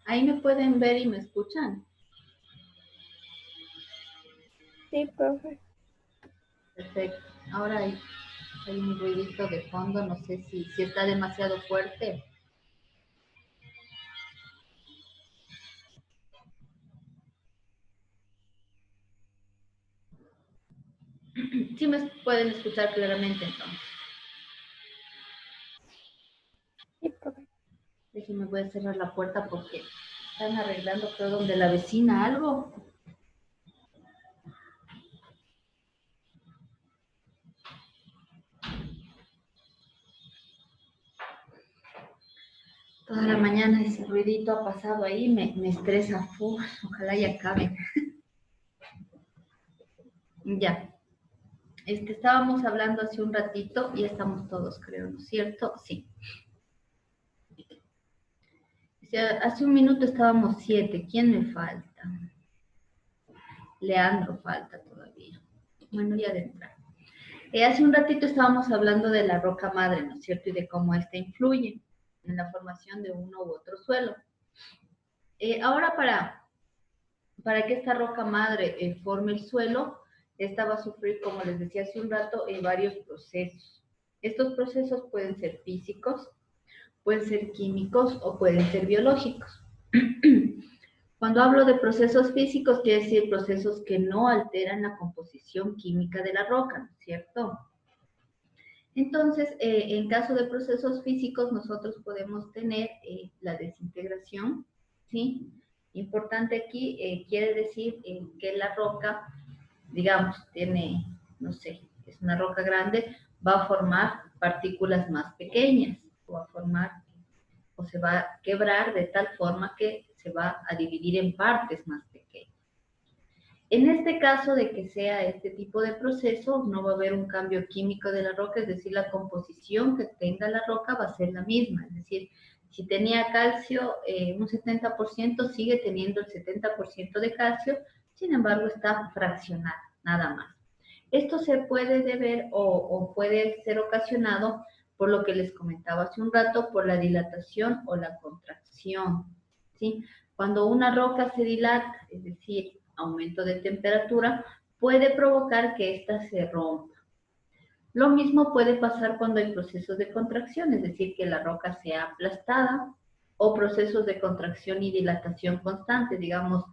Ahí me pueden ver y me escuchan. Sí, profe. Perfecto. Ahora hay un ruidito de fondo, no sé si está demasiado fuerte. Sí me pueden escuchar claramente entonces. Sí, profe. Déjenme, voy a cerrar la puerta porque están arreglando, creo, donde la vecina algo. Toda la mañana ese ruidito ha pasado ahí, me estresa. Uf, ojalá ya acabe. Ya. Estábamos hablando hace un ratito y estamos todos, creo, ¿no es cierto? Sí. O sea, hace un minuto estábamos 7. ¿Quién me falta? Leandro falta todavía. Bueno, ya de entrar. Hace un ratito estábamos hablando de la roca madre, ¿no es cierto? Y de cómo esta influye en la formación de uno u otro suelo. Ahora, para que esta roca madre forme el suelo, esta va a sufrir, como les decía hace un rato, varios procesos. Estos procesos pueden ser físicos, pueden ser químicos o pueden ser biológicos. Cuando hablo de procesos físicos, quiere decir procesos que no alteran la composición química de la roca, ¿no es cierto? Entonces, en caso de procesos físicos, nosotros podemos tener la desintegración, ¿sí? Importante aquí quiere decir que la roca, digamos, tiene, no sé, es una roca grande, va a formar partículas más pequeñas, o va a formar, o se va a quebrar de tal forma que se va a dividir en partes más pequeñas. En este caso de que sea este tipo de proceso, no va a haber un cambio químico de la roca, es decir, la composición que tenga la roca va a ser la misma. Es decir, si tenía calcio, un 70% sigue teniendo el 70% de calcio, sin embargo está fraccionada, nada más. Esto se puede deber o puede ser ocasionado por lo que les comentaba hace un rato, por la dilatación o la contracción. ¿Sí? Cuando una roca se dilata, es decir, aumento de temperatura, puede provocar que ésta se rompa. Lo mismo puede pasar cuando hay procesos de contracción, es decir, que la roca sea aplastada, o procesos de contracción y dilatación constante, digamos,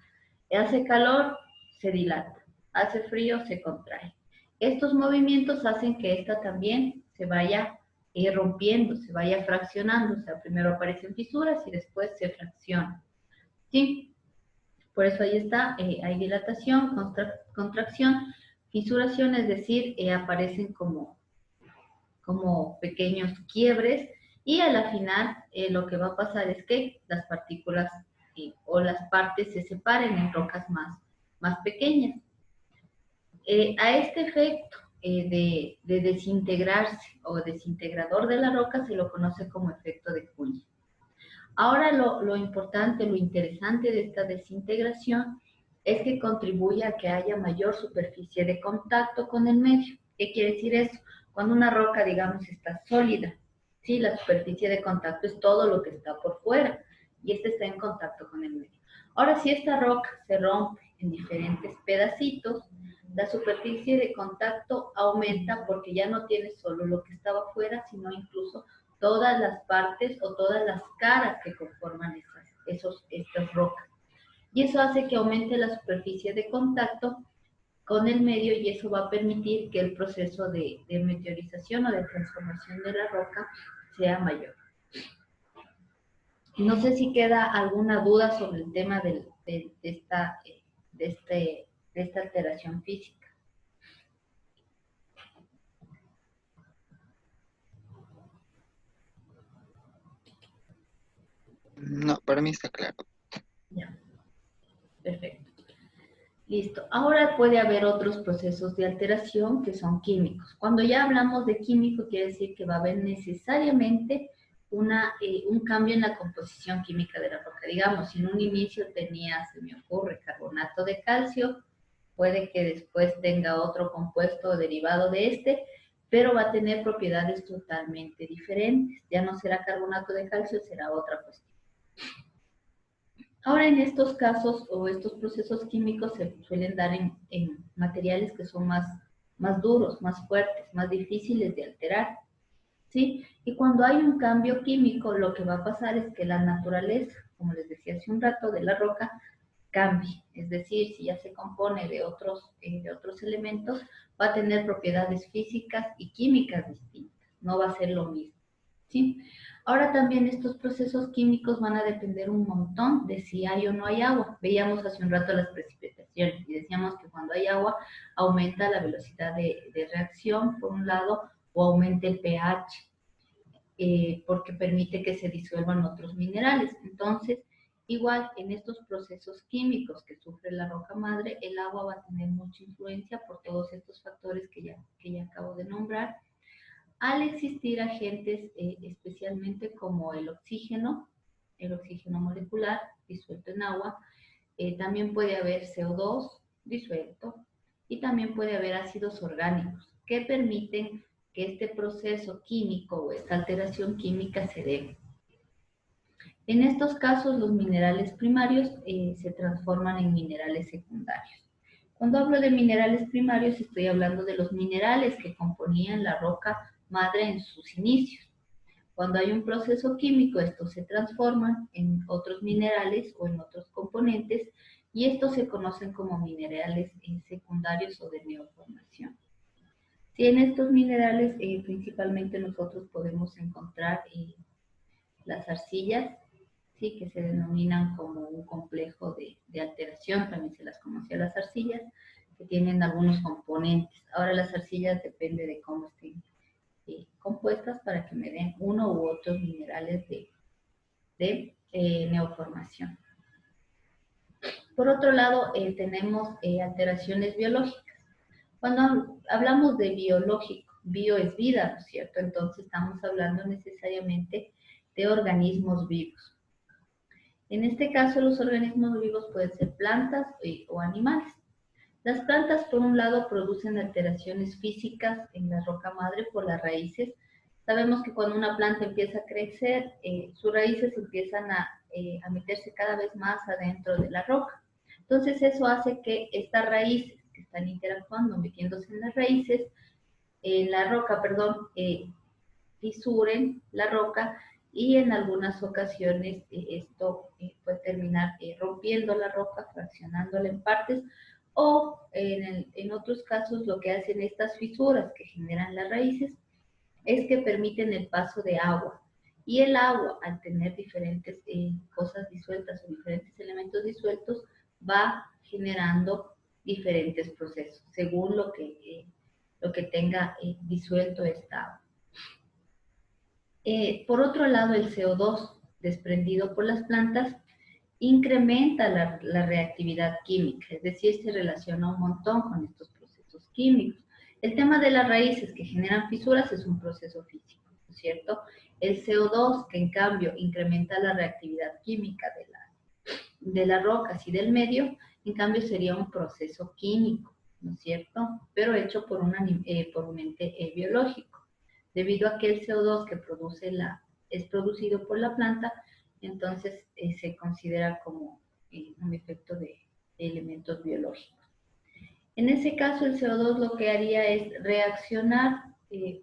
hace calor, se dilata, hace frío, se contrae. Estos movimientos hacen que esta también se vaya rompiendo, se vaya fraccionando, o sea, primero aparecen fisuras y después se fracciona. ¿Sí? Por eso ahí está, hay dilatación, contracción, fisuración, es decir, aparecen como pequeños quiebres y a la final lo que va a pasar es que las partículas o las partes se separen en rocas más pequeñas. A este efecto de desintegrarse o desintegrador de la roca se lo conoce como efecto de Curie. Ahora lo importante, lo interesante de esta desintegración es que contribuye a que haya mayor superficie de contacto con el medio. ¿Qué quiere decir eso? Cuando una roca, digamos, está sólida, ¿sí? La superficie de contacto es todo lo que está por fuera y este está en contacto con el medio. Ahora, si esta roca se rompe en diferentes pedacitos, la superficie de contacto aumenta porque ya no tiene solo lo que estaba afuera, sino incluso todas las partes o todas las caras que conforman estas rocas. Y eso hace que aumente la superficie de contacto con el medio y eso va a permitir que el proceso de meteorización o de transformación de la roca sea mayor. No sé si queda alguna duda sobre el tema de esta alteración física. No, para mí está claro. Ya, perfecto. Listo. Ahora puede haber otros procesos de alteración que son químicos. Cuando ya hablamos de químico, quiere decir que va a haber necesariamente un cambio en la composición química de la roca. Digamos, si en un inicio tenía, se me ocurre, carbonato de calcio, puede que después tenga otro compuesto derivado de este, pero va a tener propiedades totalmente diferentes. Ya no será carbonato de calcio, será otra cuestión. Ahora, en estos casos o estos procesos químicos se suelen dar en materiales que son más duros, más fuertes, más difíciles de alterar, ¿sí? Y cuando hay un cambio químico, lo que va a pasar es que la naturaleza, como les decía hace un rato, de la roca cambie. Es decir, si ya se compone de otros elementos, va a tener propiedades físicas y químicas distintas. No va a ser lo mismo, ¿sí? Ahora también estos procesos químicos van a depender un montón de si hay o no hay agua. Veíamos hace un rato las precipitaciones y decíamos que cuando hay agua aumenta la velocidad de reacción, por un lado, o aumenta el pH, porque permite que se disuelvan otros minerales. Entonces, igual en estos procesos químicos que sufre la roca madre, el agua va a tener mucha influencia por todos estos factores que ya acabo de nombrar. Al existir agentes, especialmente como el oxígeno molecular disuelto en agua, también puede haber CO2 disuelto y también puede haber ácidos orgánicos que permiten que este proceso químico o esta alteración química se dé. En estos casos, los minerales primarios se transforman en minerales secundarios. Cuando hablo de minerales primarios, estoy hablando de los minerales que componían la roca madre en sus inicios. Cuando hay un proceso químico, estos se transforman en otros minerales o en otros componentes y estos se conocen como minerales secundarios o de neoformación. Sí, en estos minerales principalmente nosotros podemos encontrar las arcillas, sí, que se denominan como un complejo de alteración, también se las conoce a las arcillas, que tienen algunos componentes. Ahora las arcillas depende de cómo estén compuestas para que me den uno u otros minerales de neoformación. Por otro lado, tenemos alteraciones biológicas. Cuando hablamos de biológico, bio es vida, ¿no es cierto? Entonces estamos hablando necesariamente de organismos vivos. En este caso, los organismos vivos pueden ser plantas o animales. Las plantas, por un lado, producen alteraciones físicas en la roca madre por las raíces. Sabemos que cuando una planta empieza a crecer, sus raíces empiezan a meterse cada vez más adentro de la roca. Entonces eso hace que estas raíces que están interactuando, metiéndose en la roca, fisuren la roca y en algunas ocasiones esto puede terminar rompiendo la roca, fraccionándola en partes, o en otros casos lo que hacen estas fisuras que generan las raíces es que permiten el paso de agua. Y el agua, al tener diferentes cosas disueltas o diferentes elementos disueltos, va generando diferentes procesos, según lo que tenga disuelto esta agua. Por otro lado, el CO2 desprendido por las plantas incrementa la reactividad química, es decir, se relaciona un montón con estos procesos químicos. El tema de las raíces que generan fisuras es un proceso físico, ¿no es cierto? El CO2, que en cambio incrementa la reactividad química de las rocas y del medio, en cambio sería un proceso químico, ¿no es cierto? Pero hecho por un ente biológico. Debido a que el CO2 que es producido por la planta, entonces se considera como un efecto de elementos biológicos. En ese caso, el CO2 lo que haría es reaccionar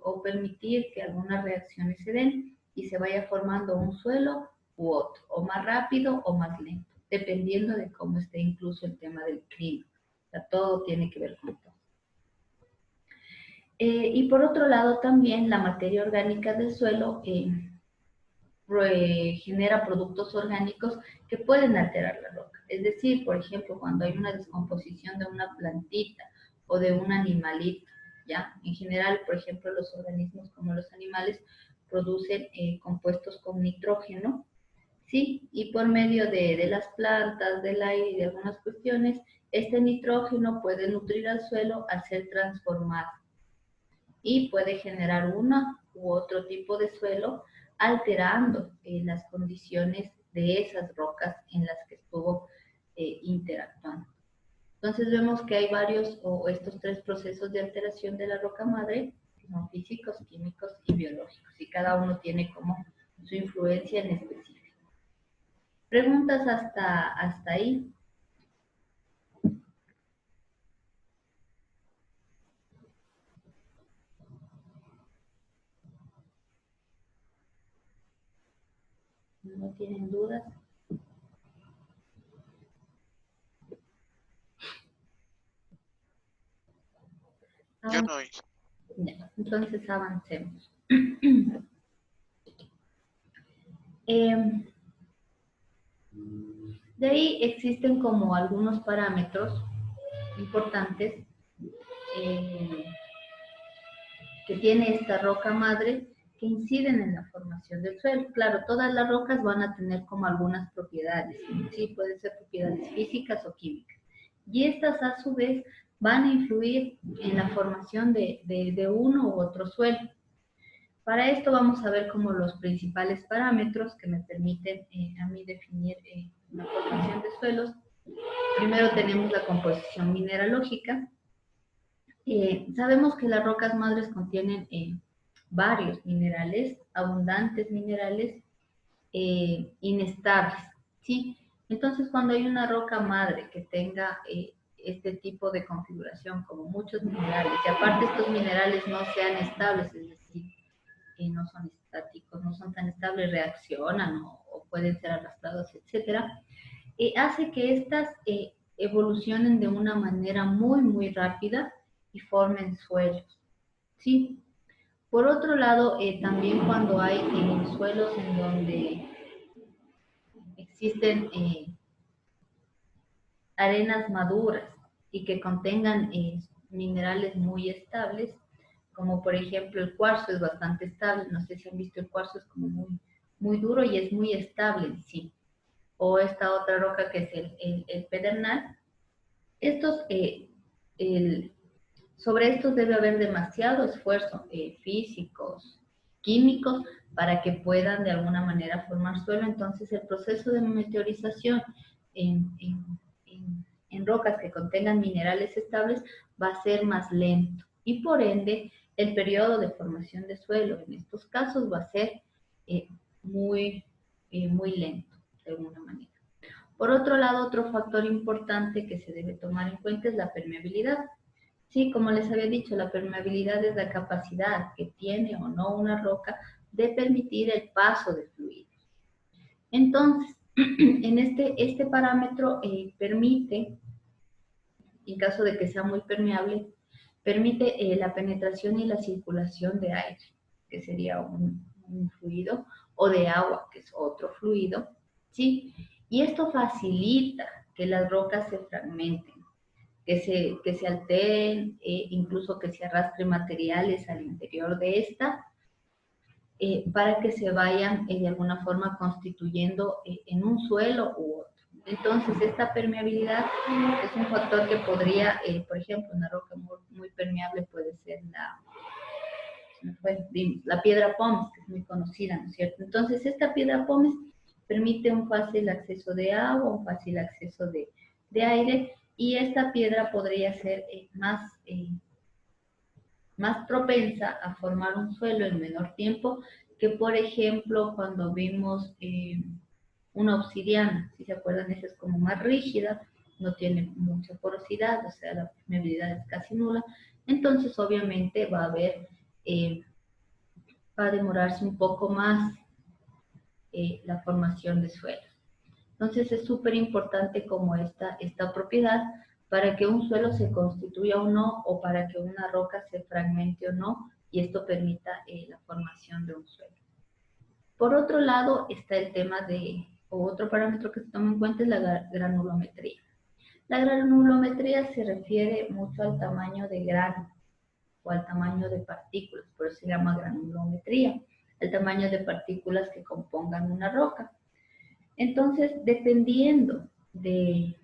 o permitir que algunas reacciones se den y se vaya formando un suelo u otro, o más rápido o más lento, dependiendo de cómo esté incluso el tema del clima. O sea, todo tiene que ver con todo. Y por otro lado también la materia orgánica del suelo genera productos orgánicos que pueden alterar la roca. Es decir, por ejemplo, cuando hay una descomposición de una plantita o de un animalito, ¿ya? En general, por ejemplo, los organismos como los animales producen compuestos con nitrógeno, ¿sí? Y por medio de las plantas, del aire y de algunas cuestiones, este nitrógeno puede nutrir al suelo al ser transformado y puede generar una u otro tipo de suelo alterando las condiciones de esas rocas en las que estuvo interactuando. Entonces vemos que hay varios o estos tres procesos de alteración de la roca madre, que son físicos, químicos y biológicos, y cada uno tiene como su influencia en específico. ¿Preguntas hasta ahí? ¿No tienen dudas? Yo no hice. Ya, entonces avancemos. De ahí existen como algunos parámetros importantes que tiene esta roca madre que inciden en la formación del suelo. Claro, todas las rocas van a tener como algunas propiedades, sí, pueden ser propiedades físicas o químicas. Y estas a su vez van a influir en la formación de uno u otro suelo. Para esto vamos a ver como los principales parámetros que me permiten a mí definir la formación de suelos. Primero tenemos la composición mineralógica. Sabemos que las rocas madres contienen varios minerales, abundantes minerales inestables, ¿sí? Entonces, cuando hay una roca madre que tenga este tipo de configuración, como muchos minerales, y aparte estos minerales no sean estables, es decir, no son estáticos, no son tan estables, reaccionan o pueden ser arrastrados, etcétera, hace que estas evolucionen de una manera muy, muy rápida y formen suelos, ¿sí? Por otro lado, también cuando hay suelos en donde existen arenas maduras y que contengan minerales muy estables, como por ejemplo el cuarzo es bastante estable, no sé si han visto el cuarzo, es como muy, muy duro y es muy estable en sí. O esta otra roca que es el pedernal. Estos, sobre estos debe haber demasiado esfuerzo físicos, químicos, para que puedan de alguna manera formar suelo. Entonces el proceso de meteorización en rocas que contengan minerales estables va a ser más lento y por ende el periodo de formación de suelo en estos casos va a ser muy, muy lento de alguna manera. Por otro lado, otro factor importante que se debe tomar en cuenta es la permeabilidad. Sí, como les había dicho, la permeabilidad es la capacidad que tiene o no una roca de permitir el paso de fluidos. Entonces, en este parámetro permite, en caso de que sea muy permeable, permite la penetración y la circulación de aire, que sería un fluido, o de agua, que es otro fluido, ¿sí? Y esto facilita que las rocas se fragmenten, que se alteren, incluso que se arrastren materiales al interior de esta, para que se vayan de alguna forma constituyendo en un suelo u otro. Entonces, esta permeabilidad es un factor que podría, por ejemplo, una roca muy, muy permeable puede ser la piedra pómez, que es muy conocida, ¿no es cierto? Entonces, esta piedra pómez permite un fácil acceso de agua, un fácil acceso de aire, y esta piedra podría ser más propensa a formar un suelo en menor tiempo que, por ejemplo, cuando vimos una obsidiana, si se acuerdan, esa es como más rígida, no tiene mucha porosidad, o sea, la permeabilidad es casi nula, entonces obviamente va a demorarse un poco más la formación de suelos. Entonces es súper importante como esta propiedad para que un suelo se constituya o no, o para que una roca se fragmente o no, y esto permita la formación de un suelo. Por otro lado está el tema o otro parámetro que se toma en cuenta es la granulometría. La granulometría se refiere mucho al tamaño de grano o al tamaño de partículas, por eso se llama granulometría, el tamaño de partículas que compongan una roca. Entonces, dependiendo del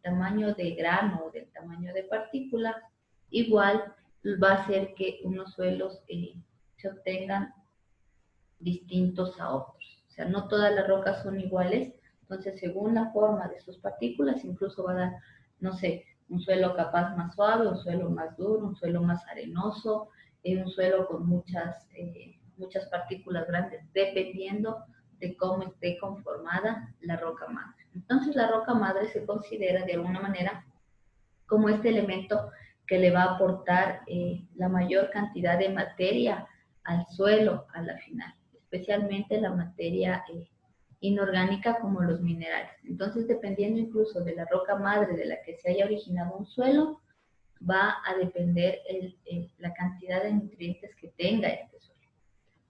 tamaño de grano o del tamaño de partícula, igual va a ser que unos suelos se obtengan distintos a otros. O sea, no todas las rocas son iguales, entonces según la forma de sus partículas, incluso va a dar, no sé, un suelo capaz más suave, un suelo más duro, un suelo más arenoso, un suelo con muchas partículas grandes, dependiendo de cómo esté conformada la roca madre. Entonces la roca madre se considera de alguna manera como este elemento que le va a aportar la mayor cantidad de materia al suelo a la final, especialmente la materia inorgánica como los minerales. Entonces, dependiendo incluso de la roca madre de la que se haya originado un suelo, va a depender la cantidad de nutrientes que tenga este suelo.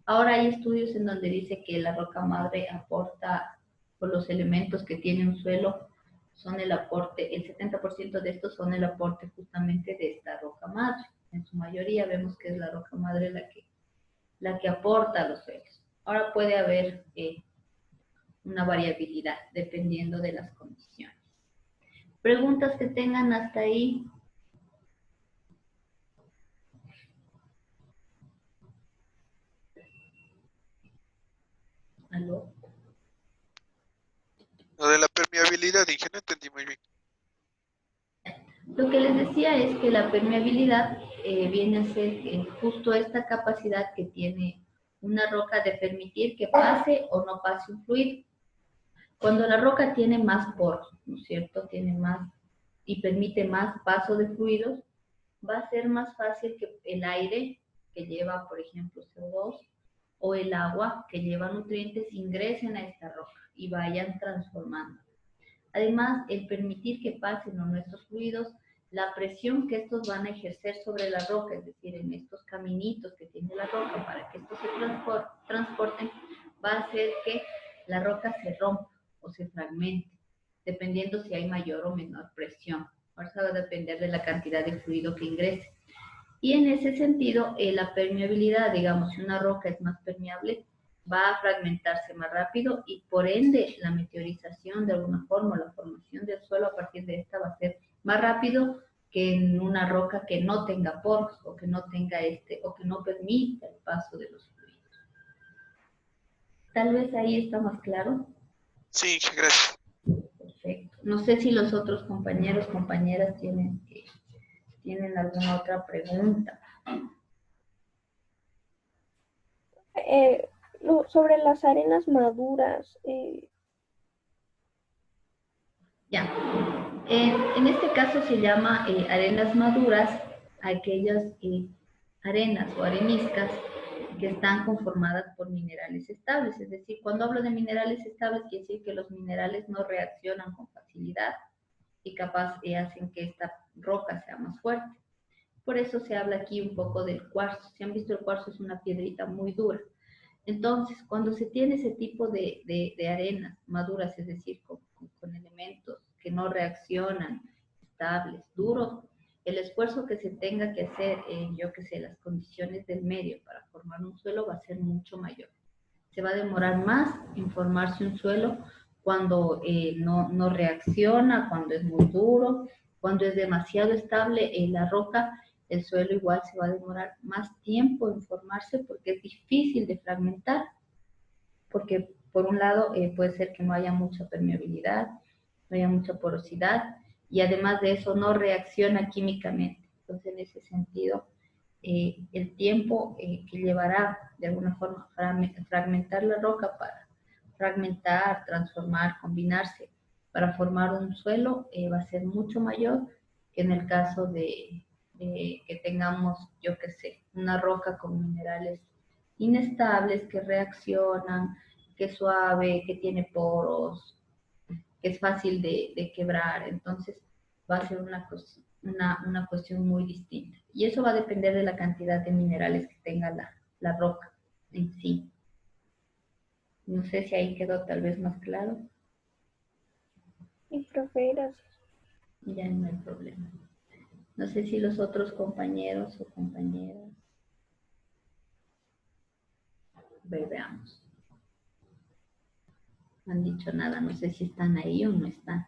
Ahora hay estudios en donde dice que la roca madre aporta, por los elementos que tiene un suelo, son el aporte, el 70% de estos son el aporte justamente de esta roca madre. En su mayoría vemos que es la roca madre la que aporta a los suelos. Ahora puede haber una variabilidad dependiendo de las condiciones. Preguntas que tengan hasta ahí. ¿Aló? Lo de la permeabilidad, dije, no entendí muy bien. Lo que les decía es que la permeabilidad viene a ser justo esta capacidad que tiene una roca de permitir que pase o no pase un fluido. Cuando la roca tiene más poros, ¿no es cierto? Tiene más y permite más paso de fluidos, va a ser más fácil que el aire que lleva, por ejemplo, CO2 o el agua que lleva nutrientes ingresen a esta roca y vayan transformando. Además, el permitir que pasen nuestros fluidos, la presión que estos van a ejercer sobre la roca, es decir, en estos caminitos que tiene la roca para que estos se transporten, va a hacer que la roca se rompa o se fragmente, dependiendo si hay mayor o menor presión. Ahora va a depender de la cantidad de fluido que ingrese. Y en ese sentido, la permeabilidad, digamos, si una roca es más permeable, va a fragmentarse más rápido y por ende la meteorización de alguna forma, la formación del suelo a partir de esta va a ser más rápido que en una roca que no tenga poros o que no tenga o que no permita el paso de los fluidos. Tal vez ahí está más claro. Sí, gracias. Perfecto. No sé si los otros compañeros, compañeras tienen alguna otra pregunta. Sobre las arenas maduras. Ya. En este caso se llama arenas maduras aquellas arenas o areniscas que están conformadas por minerales estables. Es decir, cuando hablo de minerales estables, quiere decir que los minerales no reaccionan con facilidad y capaz hacen que esta roca sea más fuerte. Por eso se habla aquí un poco del cuarzo. Si han visto, el cuarzo es una piedrita muy dura. Entonces, cuando se tiene ese tipo de arenas maduras, es decir, con elementos que no reaccionan, estables, duros, el esfuerzo que se tenga que hacer en, yo qué sé, las condiciones del medio para formar un suelo va a ser mucho mayor. Se va a demorar más en formarse un suelo cuando no reacciona, cuando es muy duro, cuando es demasiado estable la roca, el suelo igual se va a demorar más tiempo en formarse porque es difícil de fragmentar, porque por un lado puede ser que no haya mucha permeabilidad, no haya mucha porosidad y además de eso no reacciona químicamente. Entonces en ese sentido el tiempo que llevará de alguna forma fragmentar la roca para fragmentar, transformar, combinarse para formar un suelo va a ser mucho mayor que en el caso de que tengamos, yo qué sé, una roca con minerales inestables que reaccionan, que es suave, que tiene poros, que es fácil de quebrar. Entonces va a ser una cuestión muy distinta. Y eso va a depender de la cantidad de minerales que tenga la roca en sí. No sé si ahí quedó tal vez más claro. Y profe, gracias. Ya no hay problema. No sé si los otros compañeros o compañeras. Veamos. No han dicho nada. No sé si están ahí o no están.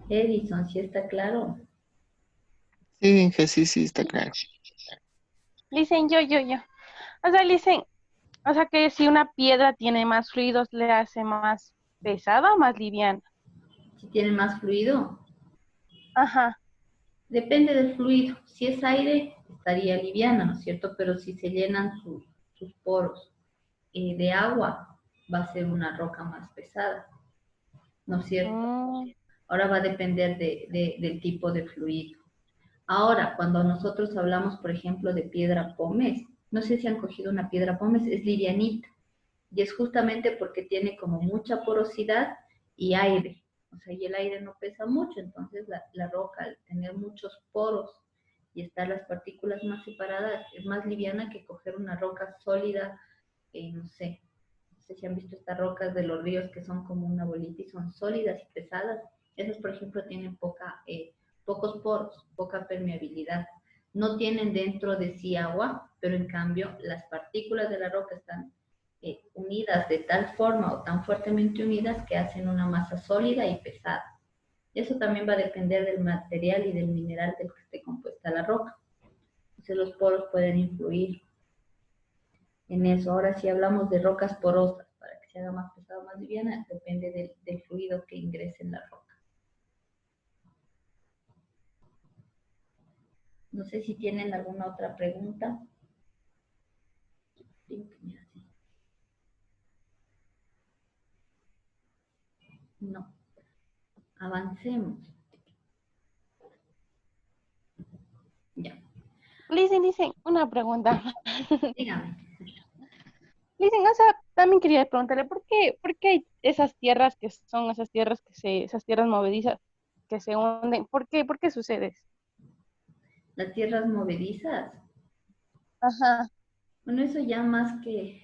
Edison, ¿sí está claro? Sí, Inge, sí, está claro. Listen, yo. O sea, listen, o sea que si una piedra tiene más fluidos, ¿le hace más pesada o más liviana? Si tiene más fluido. Ajá. Depende del fluido. Si es aire, estaría liviana, ¿no es cierto? Pero si se llenan sus poros de agua, va a ser una roca más pesada, ¿no es cierto? Mm, Ahora va a depender del tipo de fluido. Ahora, cuando nosotros hablamos, por ejemplo, de piedra pómez, no sé si han cogido una piedra pómez, es livianita, y es justamente porque tiene como mucha porosidad y aire, o sea, y el aire no pesa mucho, entonces la roca, al tener muchos poros y estar las partículas más separadas, es más liviana que coger una roca sólida, no sé si han visto estas rocas de los ríos que son como una bolita y son sólidas y pesadas. Esas, por ejemplo, tienen pocos poros, poca permeabilidad. No tienen dentro de sí agua, pero en cambio las partículas de la roca están unidas de tal forma o tan fuertemente unidas que hacen una masa sólida y pesada. Eso también va a depender del material y del mineral del que esté compuesta la roca. Entonces los poros pueden influir en eso. Ahora, si hablamos de rocas porosas, para que se haga más pesado o más liviana, depende del fluido que ingrese en la roca. No sé si tienen alguna otra pregunta. No. Avancemos. Ya. Listen, una pregunta. Dígame. Listen, o sea, también quería preguntarle, por qué hay esas tierras que son esas tierras movedizas que se hunden? ¿Por qué sucede eso? Las tierras movedizas. Ajá. Bueno, eso ya más que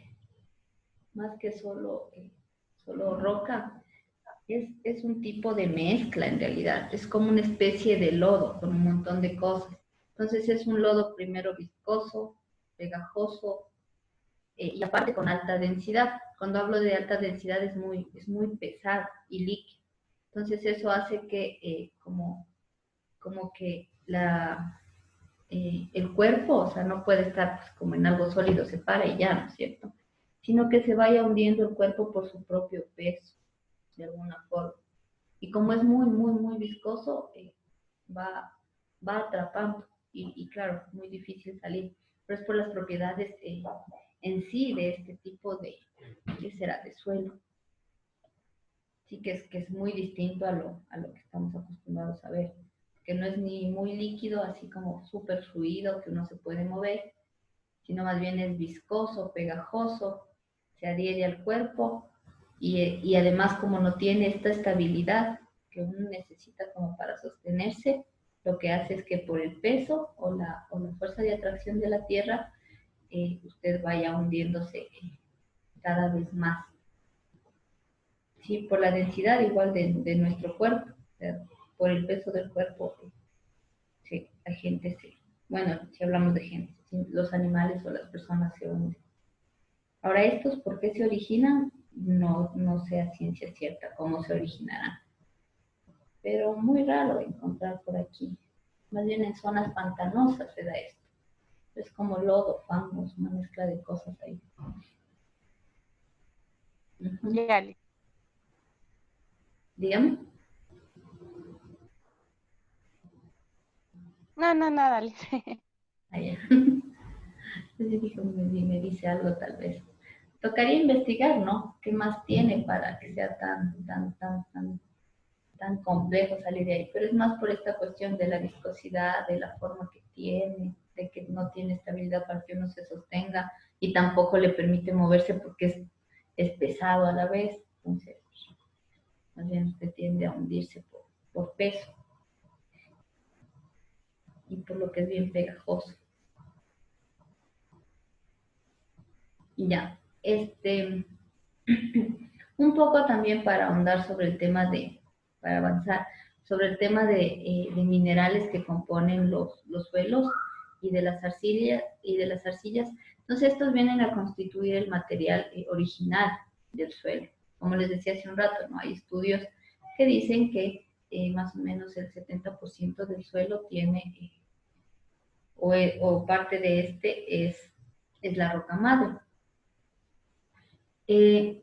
solo roca, es un tipo de mezcla en realidad. Es como una especie de lodo con un montón de cosas. Entonces es un lodo primero viscoso, pegajoso, y aparte con alta densidad. Cuando hablo de alta densidad es muy pesado y líquido. Entonces eso hace que como que el cuerpo, o sea, no puede estar pues, como en algo sólido, se para y ya, ¿no es cierto? Sino que se vaya hundiendo el cuerpo por su propio peso, de alguna forma. Y como es muy, muy, muy viscoso, va, va atrapando y claro, muy difícil salir. Pero es por las propiedades en sí de este tipo ¿qué será? De suelo. Sí que es muy distinto a lo que estamos acostumbrados a ver, que no es ni muy líquido, así como súper fluido, que uno se puede mover, sino más bien es viscoso, pegajoso, se adhiere al cuerpo y además como no tiene esta estabilidad que uno necesita como para sostenerse, lo que hace es que por el peso o la fuerza de atracción de la Tierra, usted vaya hundiéndose cada vez más. Sí, por la densidad igual de nuestro cuerpo, o sea, por el peso del cuerpo, sí, la gente bueno, si hablamos de gente, sí, los animales o las personas se hunden. Ahora, ¿estos por qué se originan? No sé a ciencia cierta cómo se originarán, pero muy raro encontrar por aquí. Más bien en zonas pantanosas se da esto. Es como lodo, fangos, una mezcla de cosas ahí. Ujú. Ya, Dígame. no, nada, Listen. Allá. Entonces dijo, me dice algo tal vez. Tocaría investigar, ¿no? ¿Qué más tiene para que sea tan complejo salir de ahí? Pero es más por esta cuestión de la viscosidad, de la forma que tiene, de que no tiene estabilidad para que uno se sostenga y tampoco le permite moverse porque es pesado a la vez. Entonces, más bien usted tiende a hundirse por peso y por lo que es bien pegajoso. Y ya, un poco también para ahondar sobre el tema para avanzar, sobre el tema de minerales que componen los suelos y de las arcillas. Entonces, estos vienen a constituir el material original del suelo. Como les decía hace un rato, ¿no? Hay estudios que dicen que más o menos el 70% del suelo tiene, o parte de este es la roca madre. Eh,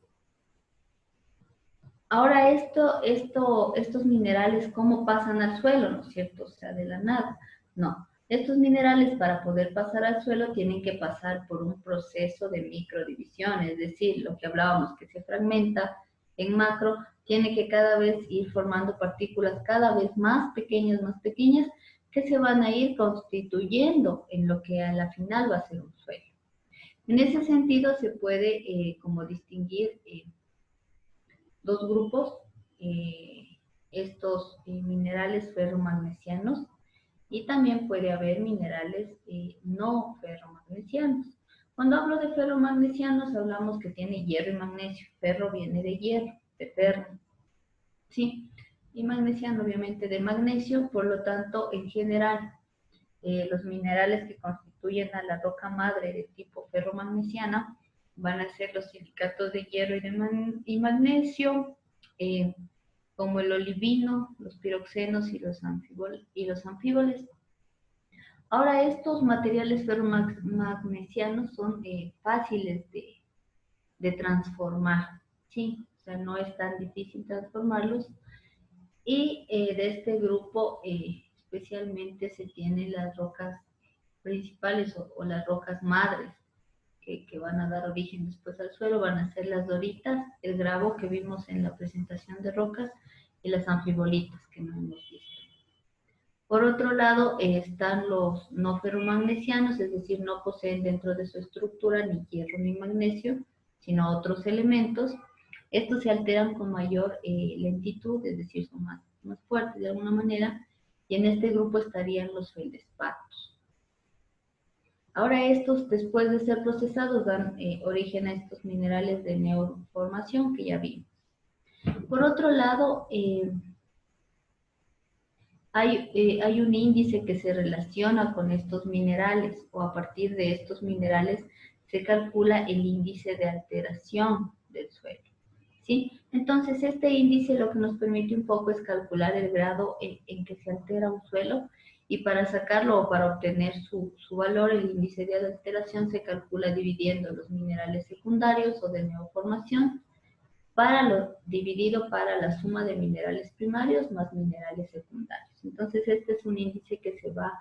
Ahora estos minerales, ¿cómo pasan al suelo? ¿No es cierto? O sea, de la nada. No, Estos minerales para poder pasar al suelo tienen que pasar por un proceso de microdivisión, es decir, lo que hablábamos que se fragmenta en macro, tiene que cada vez ir formando partículas cada vez más pequeñas, que se van a ir constituyendo en lo que a la final va a ser un suelo. En ese sentido se puede como distinguir dos grupos, estos minerales ferromagnesianos, y también puede haber minerales no ferromagnesianos. Cuando hablo de ferromagnesianos hablamos que tiene hierro y magnesio. Ferro viene de hierro, de ferro, ¿sí? Y magnesiano obviamente de magnesio, por lo tanto, en general, los minerales que constituyen a la roca madre de tipo ferromagnesiana van a ser los silicatos de hierro y magnesio, como el olivino, los piroxenos y los anfíboles. Ahora, estos materiales ferromagnesianos son fáciles de transformar, ¿sí? O sea, no es tan difícil transformarlos. Y de este grupo especialmente se tienen las rocas principales o las rocas madres que van a dar origen después al suelo, van a ser las doritas, el gravo que vimos en la presentación de rocas y las anfibolitas que no hemos visto. Por otro lado, están los no ferromagnesianos, es decir, no poseen dentro de su estructura ni hierro ni magnesio, sino otros elementos. Estos se alteran con mayor lentitud, es decir, son más fuertes de alguna manera, y en este grupo estarían los feldespatos. Ahora estos, después de ser procesados, dan origen a estos minerales de neoformación que ya vimos. Por otro lado, hay un índice que se relaciona con estos minerales, o a partir de estos minerales se calcula el índice de alteración del suelo, ¿sí? Entonces, este índice lo que nos permite un poco es calcular el grado en que se altera un suelo, y para sacarlo o para obtener su valor, el índice de alteración se calcula dividiendo los minerales secundarios o de neoformación dividido para la suma de minerales primarios más minerales secundarios. Entonces, este es un índice que se va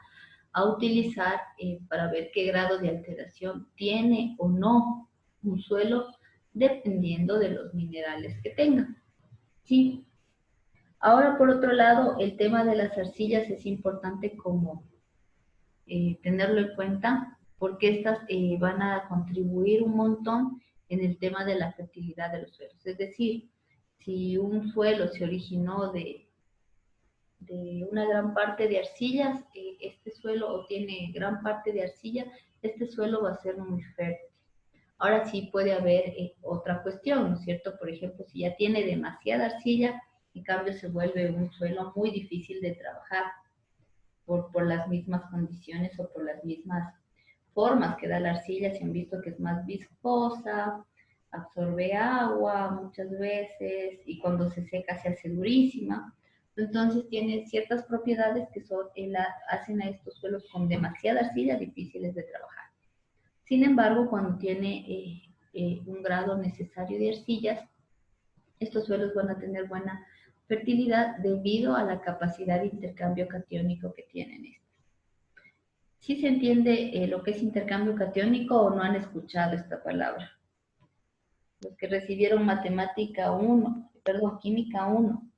a utilizar para ver qué grado de alteración tiene o no un suelo, dependiendo de los minerales que tenga, ¿sí? Ahora, por otro lado, el tema de las arcillas es importante como tenerlo en cuenta, porque estas van a contribuir un montón en el tema de la fertilidad de los suelos. Es decir, si un suelo se originó de una gran parte de arcillas, este suelo, o tiene gran parte de arcilla, este suelo va a ser muy fértil. Ahora sí puede haber otra cuestión, ¿no es cierto? Por ejemplo, si ya tiene demasiada arcilla, en cambio se vuelve un suelo muy difícil de trabajar por las mismas condiciones o por las mismas formas que da la arcilla. Se han visto que es más viscosa, absorbe agua muchas veces, y cuando se seca se hace durísima. Entonces tiene ciertas propiedades que hacen a estos suelos con demasiada arcilla difíciles de trabajar. Sin embargo, cuando tiene un grado necesario de arcillas, estos suelos van a tener buena fertilidad debido a la capacidad de intercambio catiónico que tienen estos. ¿Sí se entiende lo que es intercambio catiónico o no han escuchado esta palabra? Los que recibieron química 1,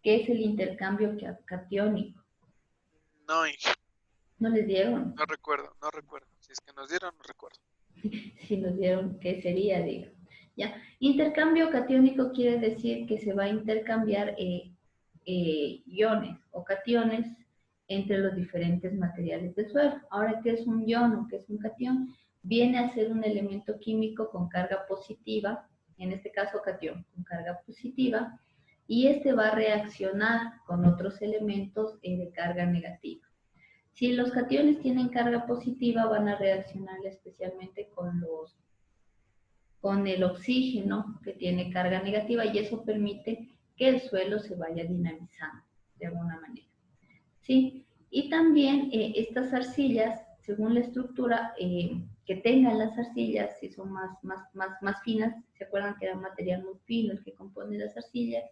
¿qué es el intercambio catiónico? No, Inge, ¿No les dieron? no recuerdo. Si es que nos dieron, no recuerdo. Si nos dieron, ¿qué sería? Digo. ¿Ya? Intercambio catiónico quiere decir que se va a intercambiar iones o cationes entre los diferentes materiales del suelo. Ahora, ¿qué es un ion o qué es un catión? Viene a ser un elemento químico con carga positiva, en este caso catión, con carga positiva, y este va a reaccionar con otros elementos de carga negativa. Si los cationes tienen carga positiva, van a reaccionar especialmente con el oxígeno que tiene carga negativa, y eso permite que el suelo se vaya dinamizando de alguna manera, ¿sí? Y también estas arcillas, según la estructura que tengan las arcillas, si son más finas, ¿se acuerdan que era un material muy fino el que compone las arcillas?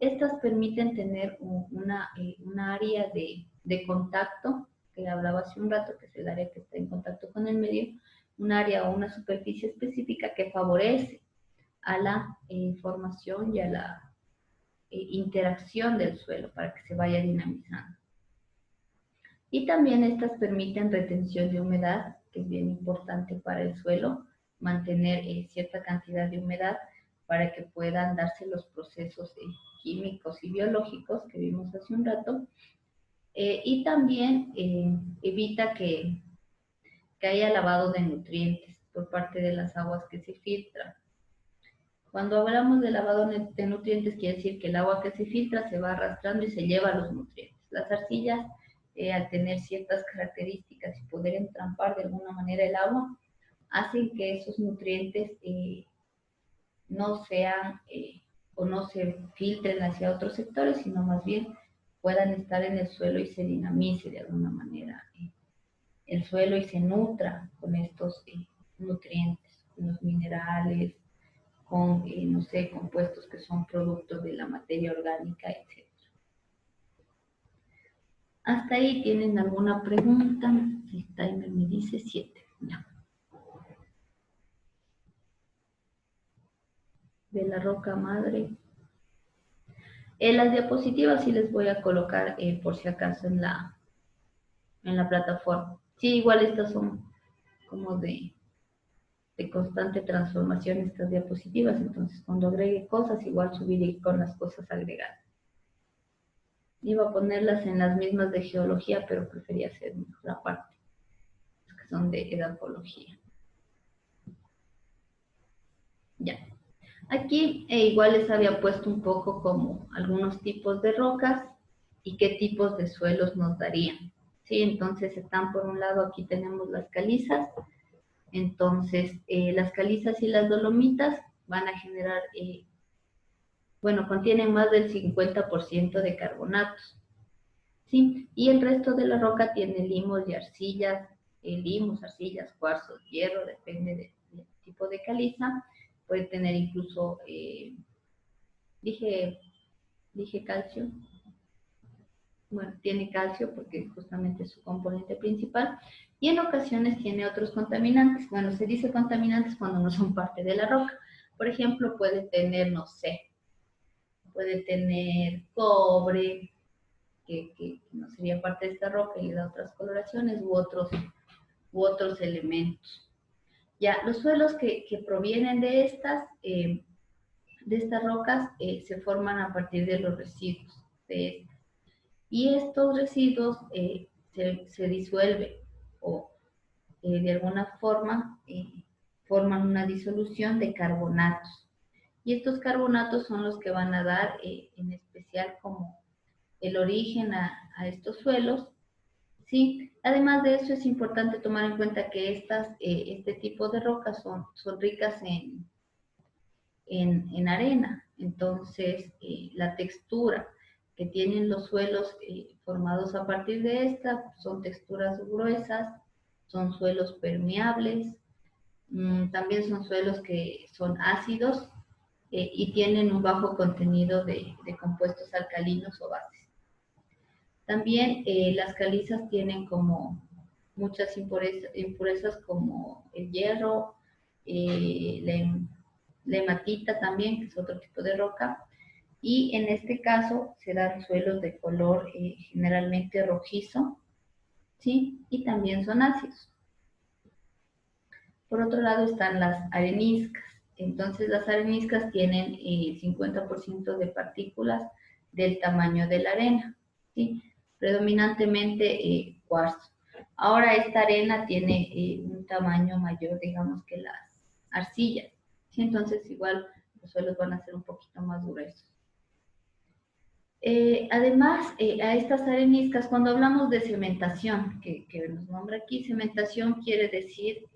Estas permiten tener una área de de contacto, que hablaba hace un rato, que es el área que está en contacto con el medio, un área o una superficie específica que favorece a la formación y a la interacción del suelo para que se vaya dinamizando. Y también estas permiten retención de humedad, que es bien importante para el suelo, mantener cierta cantidad de humedad para que puedan darse los procesos químicos y biológicos que vimos hace un rato. Y también evita que haya lavado de nutrientes por parte de las aguas que se filtran. Cuando hablamos de lavado de nutrientes, quiere decir que el agua que se filtra se va arrastrando y se lleva los nutrientes. Las arcillas, al tener ciertas características y poder entrampar de alguna manera el agua, hacen que esos nutrientes no sean o no se filtren hacia otros sectores, sino más bien puedan estar en el suelo y se dinamice de alguna manera el suelo y se nutra con estos nutrientes, con los minerales, con, no sé, compuestos que son productos de la materia orgánica, etc. ¿Hasta ahí tienen alguna pregunta? El timer me dice 7. Ya. De la roca madre. En las diapositivas sí les voy a colocar por si acaso en la plataforma. Sí, igual estas son como de constante transformación estas diapositivas, entonces cuando agregue cosas igual subiré con las cosas agregadas. Iba a ponerlas en las mismas de geología, pero prefería hacer mejor aparte, que son de edafología. Ya. Aquí igual les había puesto un poco como algunos tipos de rocas y qué tipos de suelos nos darían. Sí, entonces están por un lado, aquí tenemos las calizas. Entonces, las calizas y las dolomitas van a generar, bueno, contienen más del 50% de carbonatos, ¿sí? Y el resto de la roca tiene limos y arcillas, arcillas, cuarzos, hierro, depende del tipo de caliza. Puede tener incluso, dije calcio. Bueno, tiene calcio porque justamente es su componente principal, y en ocasiones tiene otros contaminantes. Bueno, se dice contaminantes cuando no son parte de la roca. Por ejemplo, puede tener, no sé, puede tener cobre, que no sería parte de esta roca y le da otras coloraciones, u otros elementos. Ya, los suelos que provienen de estas rocas se forman a partir de los residuos de estas. Y estos residuos se disuelven o de alguna forma forman una disolución de carbonatos. Y estos carbonatos son los que van a dar en especial como el origen a estos suelos. ¿Sí? Además de eso es importante tomar en cuenta que este tipo de rocas son ricas en arena. Entonces la textura que tienen los suelos formados a partir de esta son texturas gruesas, son suelos permeables, también son suelos que son ácidos y tienen un bajo contenido de compuestos alcalinos o bases. También las calizas tienen como muchas impurezas como el hierro, la hematita también, que es otro tipo de roca, y en este caso se dan suelos de color generalmente rojizo, ¿sí? Y también son ácidos. Por otro lado están las areniscas. Entonces las areniscas tienen 50% de partículas del tamaño de la arena, ¿sí? Predominantemente cuarzo. Ahora esta arena tiene un tamaño mayor, digamos, que las arcillas, ¿sí? Entonces igual los suelos van a ser un poquito más gruesos. Además, a estas areniscas, cuando hablamos de cementación, que nos nombra aquí, cementación quiere decir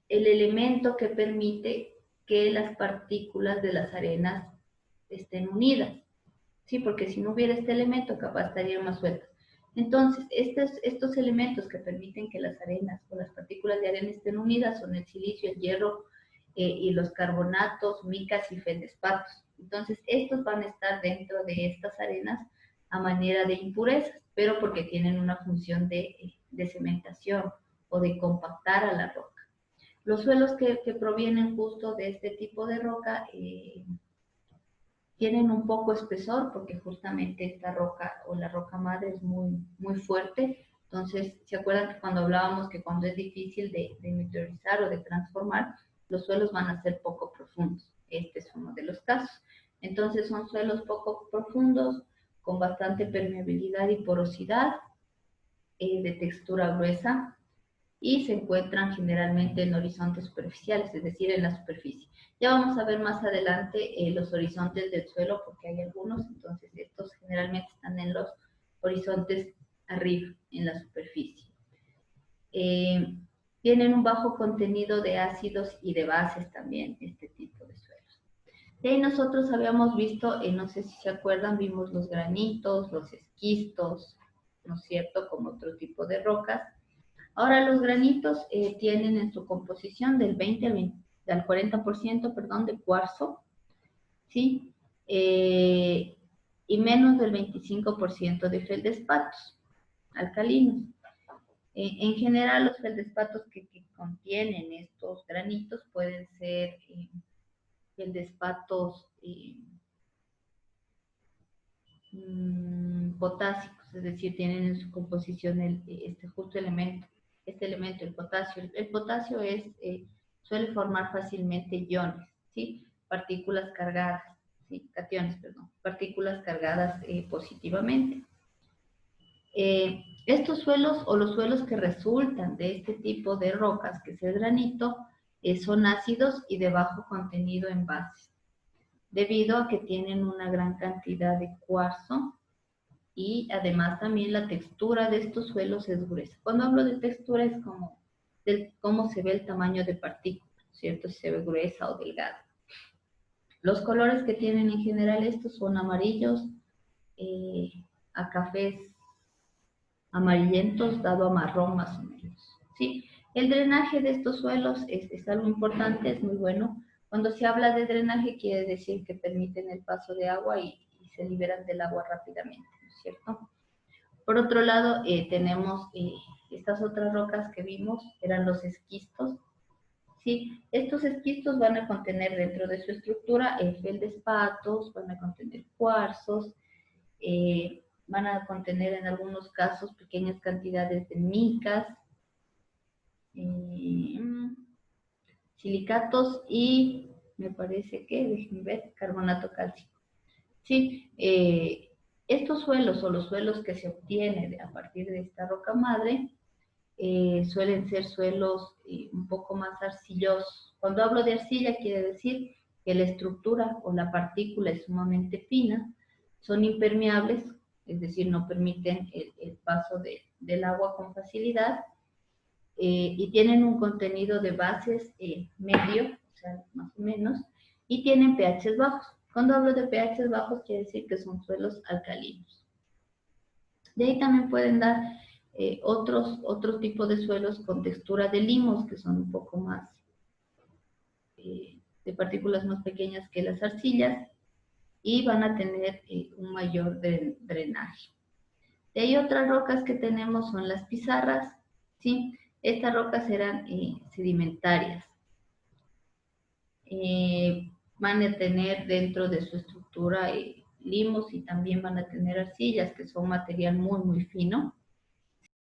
el elemento que permite que las partículas de las arenas estén unidas, ¿sí? Porque si no hubiera este elemento, capaz estarían más sueltas. Entonces, estos elementos que permiten que las arenas o las partículas de arena estén unidas son el silicio, el hierro y los carbonatos, micas y feldespatos. Entonces, estos van a estar dentro de estas arenas a manera de impurezas, pero porque tienen una función de cementación o de compactar a la roca. Los suelos que provienen justo de este tipo de roca tienen un poco espesor porque justamente esta roca o la roca madre es muy fuerte. Entonces, ¿se acuerdan que cuando hablábamos que cuando es difícil de meteorizar o de transformar, los suelos van a ser poco profundos? Este es uno de los casos. Entonces, son suelos poco profundos, con bastante permeabilidad y porosidad, de textura gruesa, y se encuentran generalmente en horizontes superficiales, es decir, en la superficie. Ya vamos a ver más adelante los horizontes del suelo, porque hay algunos, entonces estos generalmente están en los horizontes arriba, en la superficie. Tienen un bajo contenido de ácidos y de bases también, este tipo de suelos. De ahí nosotros habíamos visto, no sé si se acuerdan, vimos los granitos, los esquistos, ¿no es cierto?, como otro tipo de rocas. Ahora los granitos tienen en su composición del 20 al 40%, perdón, de cuarzo, ¿sí? Y menos del 25% de feldespatos alcalinos. En general, los feldespatos que contienen estos granitos pueden ser feldespatos potásicos, es decir, tienen en su composición este justo elemento, el potasio. El potasio suele formar fácilmente iones, ¿sí? Partículas cargadas, ¿sí? Cationes, perdón, partículas cargadas positivamente. Estos suelos o los suelos que resultan de este tipo de rocas, que es el granito, son ácidos y de bajo contenido en bases, debido a que tienen una gran cantidad de cuarzo y además también la textura de estos suelos es gruesa. Cuando hablo de textura es como cómo se ve el tamaño de partícula, ¿cierto? Si se ve gruesa o delgada. Los colores que tienen en general estos son amarillos, a cafés amarillentos, dado a marrón más o menos, ¿sí? El drenaje de estos suelos es algo importante, es muy bueno. Cuando se habla de drenaje quiere decir que permiten el paso de agua y se liberan del agua rápidamente, ¿no es cierto? Por otro lado, tenemos estas otras rocas que vimos, eran los esquistos, ¿sí? Estos esquistos van a contener dentro de su estructura feldespatos, van a contener cuarzos, van a contener en algunos casos pequeñas cantidades de micas, silicatos y me parece que, déjenme ver, carbonato cálcico. Sí, estos suelos o los suelos que se obtienen a partir de esta roca madre suelen ser suelos un poco más arcillosos. Cuando hablo de arcilla quiere decir que la estructura o la partícula es sumamente fina, son impermeables, es decir, no permiten el paso del agua con facilidad, y tienen un contenido de bases medio, o sea, más o menos, y tienen pHs bajos. Cuando hablo de pHs bajos quiere decir que son suelos alcalinos. De ahí también pueden dar otros tipos de suelos con textura de limos, que son un poco más de partículas más pequeñas que las arcillas, y van a tener un mayor drenaje. De ahí otras rocas que tenemos son las pizarras, ¿sí? Estas rocas eran sedimentarias. Van a tener dentro de su estructura limos y también van a tener arcillas, que son material muy fino.